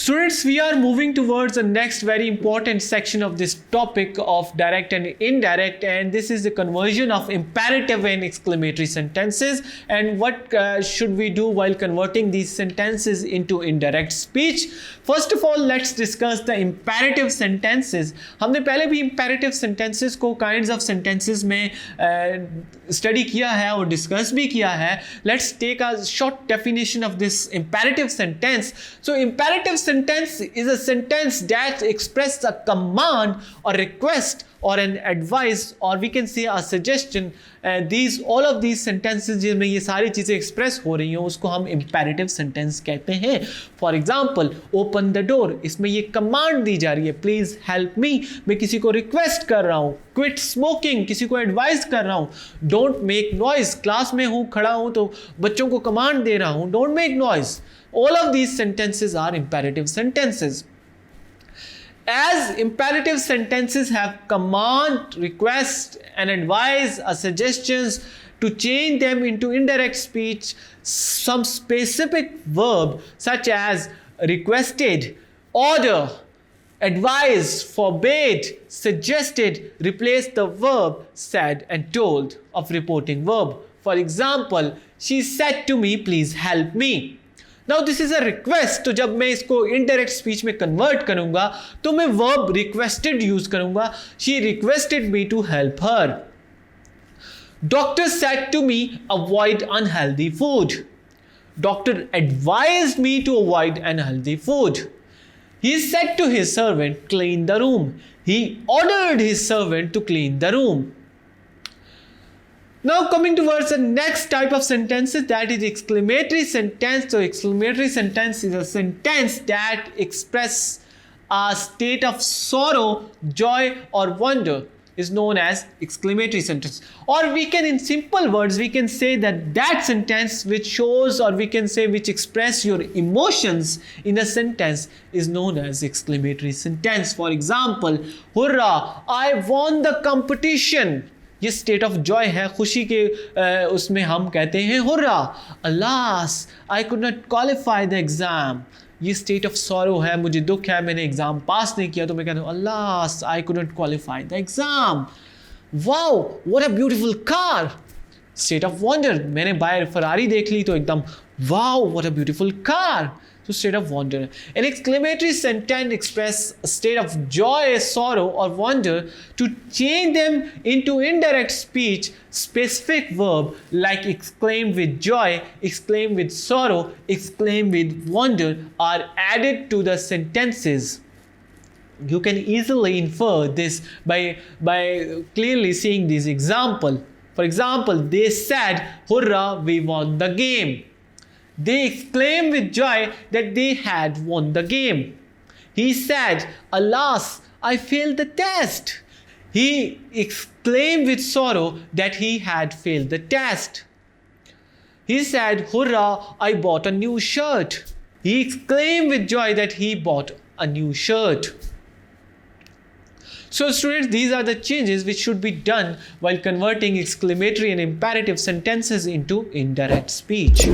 Students, we are moving towards the next very important section of this topic of direct and indirect, and this is the conversion of imperative and exclamatory sentences, and what should we do while converting these sentences into indirect speech. First of all, let's discuss the imperative sentences. हमने पहले भी imperative sentences को kinds of sentences में study किया है और discuss भी किया है. Let's take a short definition of this imperative sentence. So imperative sentence is a sentence that expresses a command or request or an advice, or we can say a suggestion. All of these sentences जिसमें ये सारी चीज़ें express हो रही हैं उसको हम imperative sentence कहते हैं. For example, open the door, इसमें ये command दी जा रही है, please help me, मैं किसी को request कर रहा हूँ. Quit smoking, किसी को advise कर रहा हूँ. Don't make noise, क्लास में हूँ, खड़ा हूँ तो बच्चों को command दे रहा हूँ, don't make noise. All of these sentences are imperative sentences. As imperative sentences have command, request, and advice or suggestions, to change them into indirect speech, some specific verb such as requested, order, advise, forbade, suggested replace the verb said and told of reporting verb. For example, she said to me, please help me. Now this is a request, तो जब मैं इसको indirect speech में convert करूँगा तो मैं verb requested use करूँगा. She requested me to help her. Doctor said to me, avoid unhealthy food. Doctor advised me to avoid unhealthy food. He said to his servant, clean the room. He ordered his servant to clean the room. Now coming towards the next type of sentences, that is exclamatory sentence. So exclamatory sentence is a sentence that expresses a state of sorrow, joy or wonder, is known as exclamatory sentence. Or we can, in simple words, we can say that sentence which shows, or we can say which express your emotions in a sentence is known as exclamatory sentence. For example, hurrah, I won the competition. ये state of Joy है, खुशी के उसमें हम कहते हैं hurrah. Alas, I could not qualify the exam. ये state of sorrow है, मुझे दुख है, मैंने एग्ज़ाम पास नहीं किया, तो मैं कहता हूँ alas, I could not qualify the exam. Wow, what a beautiful car. State of wonder, मैंने बाहर फरारी देख ली तो एकदम wow, what a beautiful car. So state of wonder. An exclamatory sentence expresses a state of joy, sorrow or wonder. To change them into indirect speech, specific verb like exclaim with joy, exclaim with sorrow, exclaim with wonder are added to the sentences. You can easily infer this by clearly seeing this example. For example, they said, hurrah, we won the game. They exclaimed with joy that they had won the game. He said, alas, I failed the test. He exclaimed with sorrow that he had failed the test. He said, hurrah, I bought a new shirt. He exclaimed with joy that he bought a new shirt. So students, these are the changes which should be done while converting exclamatory and imperative sentences into indirect speech.